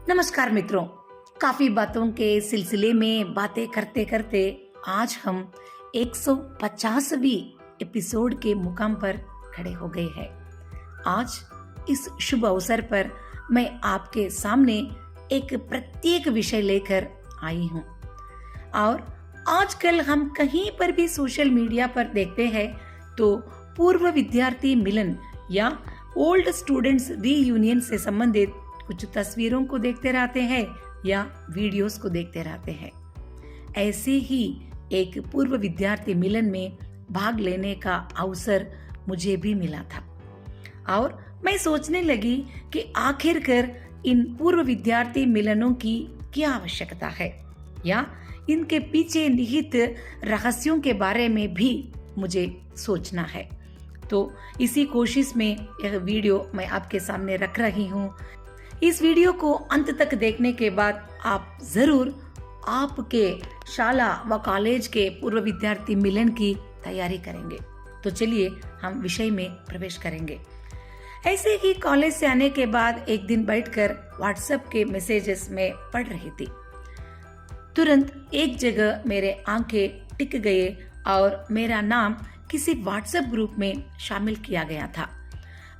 नमस्कार मित्रों, काफी बातों के सिलसिले में बातें करते करते आज हम 150वीं एपिसोड के मुकाम पर खड़े हो गए हैं। आज इस शुभ अवसर पर मैं आपके सामने एक प्रत्येक विषय लेकर आई हूँ और आजकल हम कहीं पर भी सोशल मीडिया पर देखते हैं तो पूर्व विद्यार्थी मिलन या ओल्ड स्टूडेंट्स रीयूनियन से संबंधित कुछ तस्वीरों को देखते रहते हैं या वीडियोस को देखते रहते हैं। ऐसे ही एक पूर्व विद्यार्थी मिलन में भाग लेने का अवसर मुझे भी मिला था और मैं सोचने लगी कि आखिरकार इन पूर्व विद्यार्थी मिलनों की क्या आवश्यकता है या इनके पीछे निहित रहस्यों के बारे में भी मुझे सोचना है। तो इसी कोशिश में यह वीडियो मैं आपके सामने रख रही हूँ। इस वीडियो को अंत तक देखने के बाद आप जरूर आपके शाला व कॉलेज के पूर्व विद्यार्थी मिलन की तैयारी करेंगे। तो चलिए हम विषय में प्रवेश करेंगे। ऐसे ही कॉलेज से आने के बाद एक दिन बैठकर व्हाट्सएप के मैसेजेस में पढ़ रही थी। तुरंत एक जगह मेरे आंखें टिक गए और मेरा नाम किसी व्हाट्सएप ग्रुप में शामिल किया गया था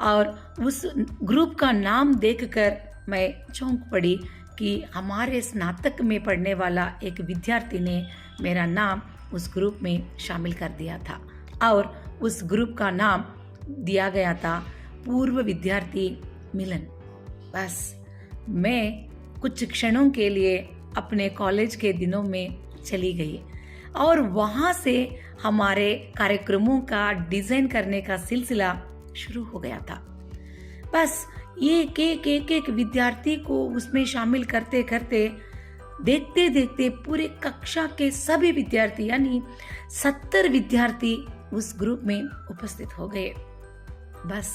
और उस ग्रुप का नाम देखकर मैं चौंक पड़ी कि हमारे स्नातक में पढ़ने वाला एक विद्यार्थी ने मेरा नाम उस ग्रुप में शामिल कर दिया था और उस ग्रुप का नाम दिया गया था पूर्व विद्यार्थी मिलन। बस मैं कुछ क्षणों के लिए अपने कॉलेज के दिनों में चली गई और वहां से हमारे कार्यक्रमों का डिजाइन करने का सिलसिला शुरू हो गया था। बस ये एक विद्यार्थी को उसमें शामिल करते करते देखते देखते पूरे कक्षा के सभी विद्यार्थी यानी 70 विद्यार्थी उस ग्रुप में उपस्थित हो गए। बस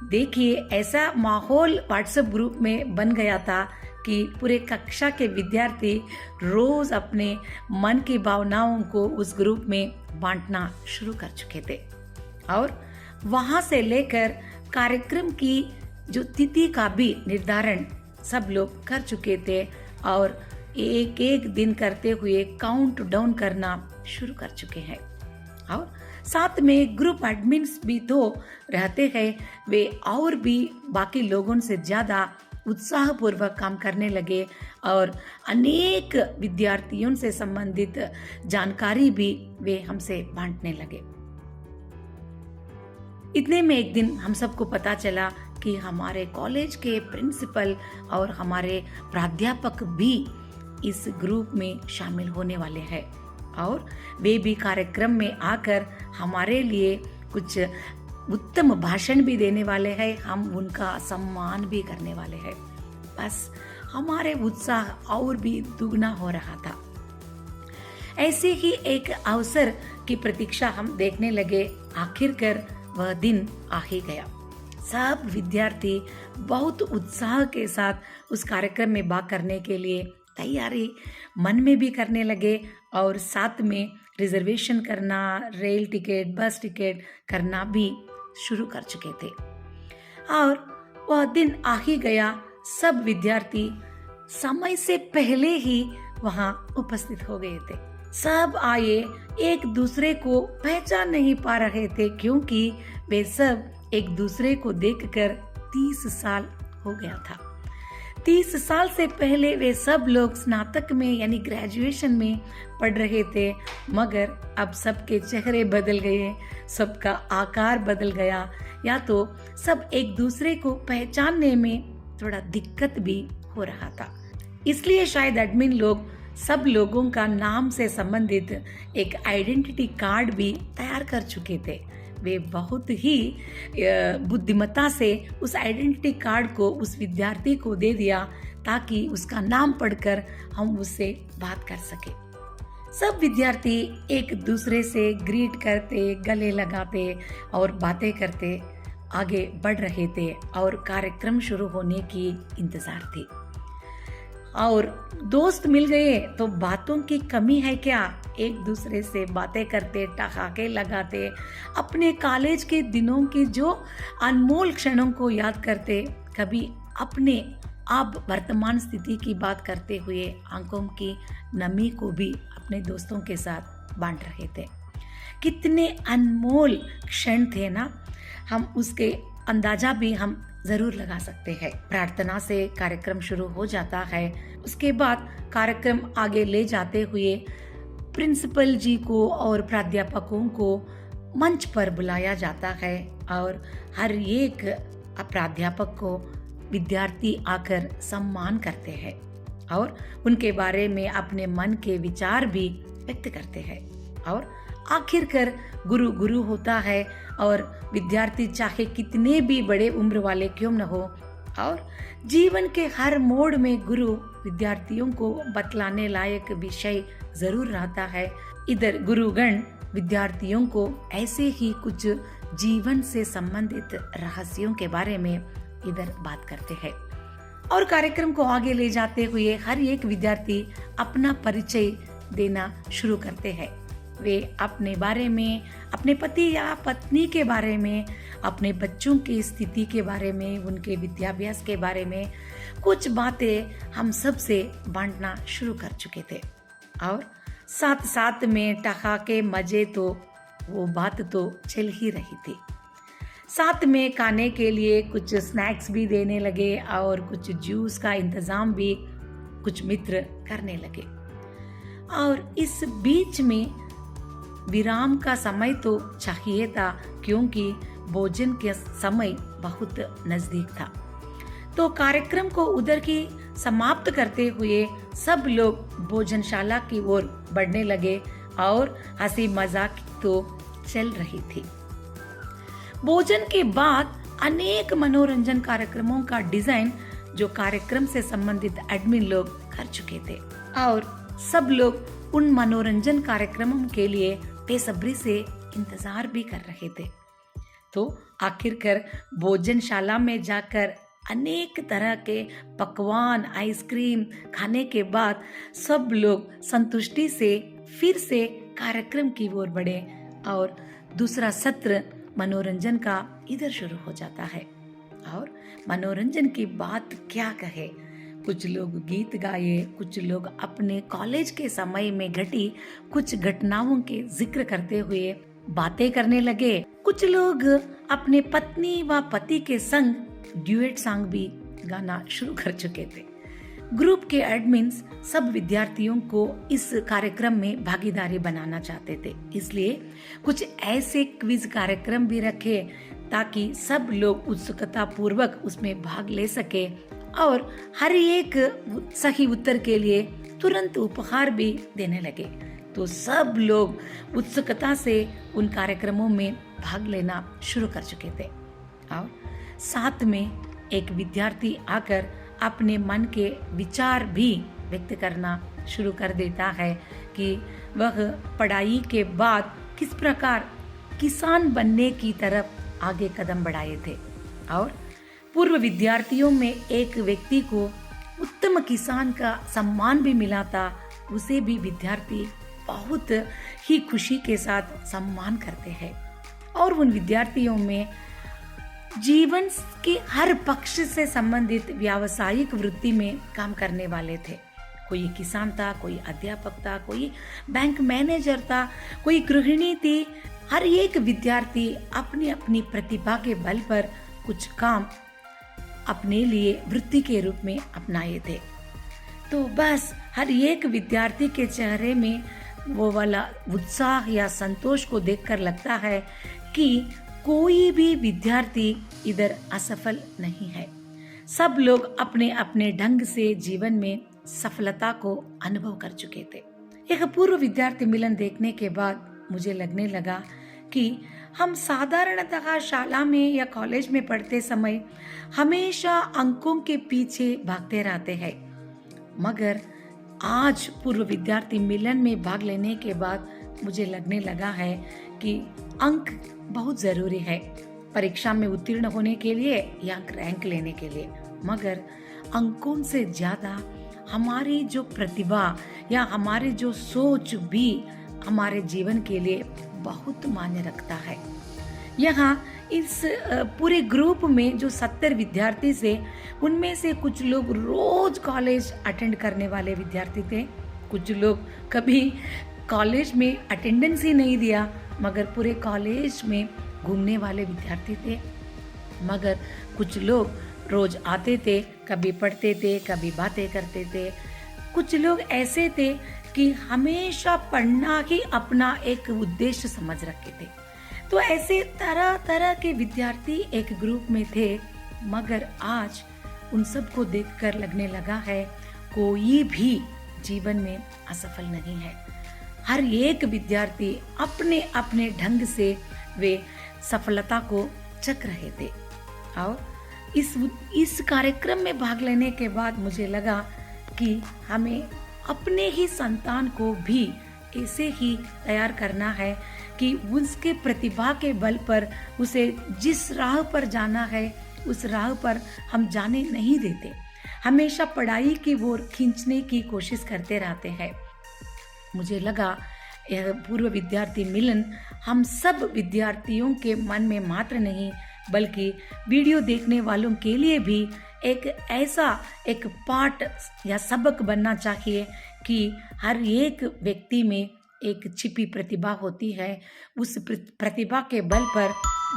देखिए, ऐसा माहौल व्हाट्सएप ग्रुप में बन गया था कि पूरे कक्षा के विद्यार्थी रोज अपने मन की भावनाओं को उस ग्रुप में बांटना शुरू कर चुके थे और वहां से लेकर कार्यक्रम की जो तिथि का भी निर्धारण सब लोग कर चुके थे और एक एक दिन करते हुए काउंट डाउन करना शुरू कर चुके हैं। और साथ में ग्रुप एडमिन्स भी तो रहते हैं, वे और भी बाकी लोगों से ज्यादा उत्साहपूर्वक काम करने लगे और अनेक विद्यार्थियों से संबंधित जानकारी भी वे हमसे बांटने लगे। इतने में एक दिन हम सबको पता चला कि हमारे कॉलेज के प्रिंसिपल और हमारे प्राध्यापक भी इस ग्रुप में शामिल होने वाले हैं और वे भी कार्यक्रम में आकर हमारे लिए कुछ उत्तम भाषण भी देने वाले हैं। हम उनका सम्मान भी करने वाले हैं। बस हमारे उत्साह और भी दुगना हो रहा था। ऐसे ही एक अवसर की प्रतीक्षा हम देखने लगे। आखिरकार वह दिन आ ही गया। सब विद्यार्थी बहुत उत्साह के साथ उस कार्यक्रम में भाग करने के लिए तैयारी मन में भी करने लगे और साथ में रिजर्वेशन करना, रेल टिकट, बस टिकट करना भी शुरू कर चुके थे और वह दिन आ ही गया। सब विद्यार्थी समय से पहले ही वहां उपस्थित हो गए थे। सब आए, एक दूसरे को पहचान नहीं पा रहे थे क्योंकि वे सब एक दूसरे को देखकर 30 साल हो गया था। 30 साल से पहले वे सब लोग स्नातक में यानी ग्रेजुएशन में पढ़ रहे थे, मगर अब सबके चेहरे बदल गए, सबका आकार बदल गया या तो सब एक दूसरे को पहचानने में थोड़ा दिक्कत भी हो रहा था। इसलिए शायद एडमिन लोग सब लोगों का नाम से संबंधित एक आइडेंटिटी कार्ड भी तैयार कर चुके थे। वे बहुत ही बुद्धिमत्ता से उस आइडेंटिटी कार्ड को उस विद्यार्थी को दे दिया ताकि उसका नाम पढ़कर हम उससे बात कर सके। सब विद्यार्थी एक दूसरे से ग्रीट करते, गले लगाते और बातें करते आगे बढ़ रहे थे और कार्यक्रम शुरू होने की इंतजार थी। और दोस्त मिल गए तो बातों की कमी है क्या? एक दूसरे से बातें करते, ठहाके लगाते, अपने कॉलेज के दिनों की जो अनमोल क्षणों को याद करते, कभी अपने अब वर्तमान स्थिति की बात करते हुए आंखों की नमी को भी अपने दोस्तों के साथ बांट रहे थे। कितने अनमोल क्षण थे ना, हम उसके अंदाजा भी हम जरूर लगा सकते हैं। प्रार्थना से कार्यक्रम शुरू हो जाता है। उसके बाद कार्यक्रम आगे ले जाते हुए प्रिंसिपल जी को और प्राध्यापकों को मंच पर बुलाया जाता है और हर एक प्राध्यापक को विद्यार्थी आकर सम्मान करते हैं और उनके बारे में अपने मन के विचार भी व्यक्त करते हैं। और आखिरकार गुरु गुरु होता है और विद्यार्थी चाहे कितने भी बड़े उम्र वाले क्यों न हो, और जीवन के हर मोड़ में गुरु विद्यार्थियों को बतलाने लायक विषय जरूर रहता है। इधर गुरुगण विद्यार्थियों को ऐसे ही कुछ जीवन से संबंधित रहस्यों के बारे में इधर बात करते हैं और कार्यक्रम को आगे ले जाते हुए हर एक विद्यार्थी अपना परिचय देना शुरू करते हैं। वे अपने बारे में, अपने पति या पत्नी के बारे में, अपने बच्चों की स्थिति के बारे में, उनके विद्याभ्यास के बारे में कुछ बातें हम सब से बांटना शुरू कर चुके थे और साथ साथ में ठहाके मजे तो वो बात तो चल ही रही थी। साथ में खाने के लिए कुछ स्नैक्स भी देने लगे और कुछ जूस का इंतजाम भी कुछ मित्र करने लगे। और इस बीच में विराम का समय तो चाहिए था क्योंकि भोजन के समय बहुत नजदीक था। तो कार्यक्रम को उधर की समाप्त करते हुए सब लोग भोजनशाला की ओर बढ़ने लगे और हंसी मजाक तो चल रही थी। भोजन के बाद अनेक मनोरंजन कार्यक्रमों का डिजाइन जो कार्यक्रम से संबंधित एडमिन लोग कर चुके थे और सब लोग उन मनोरंजन कार्यक्रमों के लिए बेसब्री से इंतजार भी कर रहे थे। तो आखिरकार भोजनशाला में जाकर अनेक तरह के पकवान, आइसक्रीम खाने के बाद सब लोग संतुष्टि से फिर से कार्यक्रम की ओर बढ़े और दूसरा सत्र मनोरंजन का इधर शुरू हो जाता है। और मनोरंजन की बात क्या कहे, कुछ लोग गीत गाए, कुछ लोग अपने कॉलेज के समय में घटी कुछ घटनाओं के जिक्र करते हुए बातें करने लगे। कुछ लोग अपने पत्नी व पति के संग ड्यूएट सॉन्ग भी गाना शुरू कर चुके थे। ग्रुप के एडमिन्स सब विद्यार्थियों को इस कार्यक्रम में भागीदारी बनाना चाहते थे, इसलिए कुछ ऐसे क्विज कार्यक्रम भी रखे ताकि सब लोग उत्सुकता पूर्वक उसमें भाग ले सके और हर एक सही उत्तर के लिए तुरंत उपहार भी देने लगे। तो सब लोग उत्सुकता से उन कार्यक्रमों में भाग लेना शुरू कर चुके थे और साथ में एक विद्यार्थी आकर अपने मन के विचार भी व्यक्त करना शुरू कर देता है कि वह पढ़ाई के बाद किस प्रकार किसान बनने की तरफ आगे कदम बढ़ाए थे। और पूर्व विद्यार्थियों में एक व्यक्ति को उत्तम किसान का सम्मान भी मिला था, उसे भी विद्यार्थी बहुत ही खुशी के साथ सम्मान करते हैं। और उन विद्यार्थियों में जीवन के हर पक्ष से संबंधित व्यावसायिक वृत्ति में काम करने वाले थे। कोई किसान था, कोई अध्यापक था, कोई बैंक मैनेजर था, कोई गृहिणी थी। हर एक विद्यार्थी अपनी अपनी प्रतिभा के बल पर कुछ काम अपने लिए वृत्ति के रूप में अपनाए थे। तो बस हर एक विद्यार्थी के चेहरे में वो वाला उत्साह या संतोष को देखकर लगता है कि कोई भी विद्यार्थी इधर असफल नहीं है। सब लोग अपने अपने ढंग से जीवन में सफलता को अनुभव कर चुके थे। एक पूर्व विद्यार्थी मिलन देखने के बाद मुझे लगने लगा कि हम साधारणतः शाला में या कॉलेज में पढ़ते समय हमेशा अंकों के पीछे भागते रहते हैं, मगर आज पूर्व विद्यार्थी मिलन में भाग लेने के बाद मुझे लगने लगा है कि अंक बहुत जरूरी है परीक्षा में उत्तीर्ण होने के लिए या रैंक लेने के लिए, मगर अंकों से ज्यादा हमारी जो प्रतिभा या हमारी जो सोच भी हमारे जीवन के लिए बहुत मायने रखता है। यहाँ इस पूरे ग्रुप में जो 70 विद्यार्थी थे, उनमें से कुछ लोग रोज कॉलेज अटेंड करने वाले विद्यार्थी थे, कुछ लोग कभी कॉलेज में अटेंडेंस ही नहीं दिया मगर पूरे कॉलेज में घूमने वाले विद्यार्थी थे, मगर कुछ लोग रोज आते थे, कभी पढ़ते थे, कभी बातें करते थे। कुछ लोग ऐसे थे कि हमेशा पढ़ना ही अपना एक उद्देश्य समझ रखे थे। तो ऐसे तरह तरह के विद्यार्थी एक ग्रुप में थे, मगर आज उन सबको देखकर लगने लगा है कोई भी जीवन में असफल नहीं है। हर एक विद्यार्थी अपने अपने ढंग से वे सफलता को चख रहे थे। और इस कार्यक्रम में भाग लेने के बाद मुझे लगा कि हमें अपने ही संतान को भी ऐसे ही तैयार करना है कि उसके प्रतिभा के बल पर उसे जिस राह पर जाना है उस राह पर हम जाने नहीं देते, हमेशा पढ़ाई की ओर खींचने की कोशिश करते रहते हैं। मुझे लगा यह पूर्व विद्यार्थी मिलन हम सब विद्यार्थियों के मन में मात्र नहीं बल्कि वीडियो देखने वालों के लिए भी एक ऐसा एक पाठ या सबक बनना चाहिए कि हर एक व्यक्ति में एक छिपी प्रतिभा होती है, उस प्रतिभा के बल पर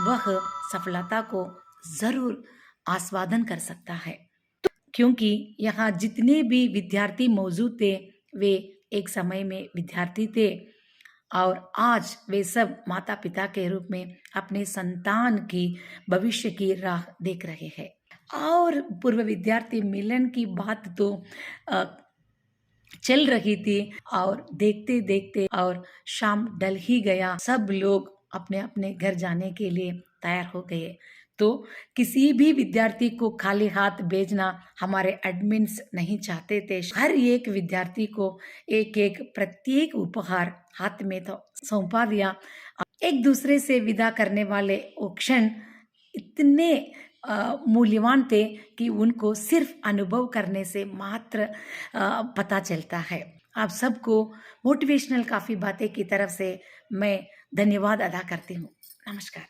वह सफलता को जरूर आस्वादन कर सकता है। क्योंकि यहाँ जितने भी विद्यार्थी मौजूद थे वे एक समय में विद्यार्थी थे और आज वे सब माता पिता के रूप में अपने संतान की भविष्य की राह देख रहे हैं। और पूर्व विद्यार्थी मिलन की बात तो चल रही थी और देखते देखते और शाम ढल ही गया, सब लोग अपने अपने घर जाने के लिए तैयार हो गए। तो किसी भी विद्यार्थी को खाली हाथ भेजना हमारे एडमिन्स नहीं चाहते थे। हर एक विद्यार्थी को एक एक प्रत्येक उपहार हाथ में तो सौंपा दिया। एक दूसरे से विदा करने वाले वो क्षण इतने मूल्यवान थे कि उनको सिर्फ अनुभव करने से मात्र पता चलता है। आप सबको मोटिवेशनल काफ़ी बातें की तरफ से मैं धन्यवाद अदा करती हूँ। नमस्कार।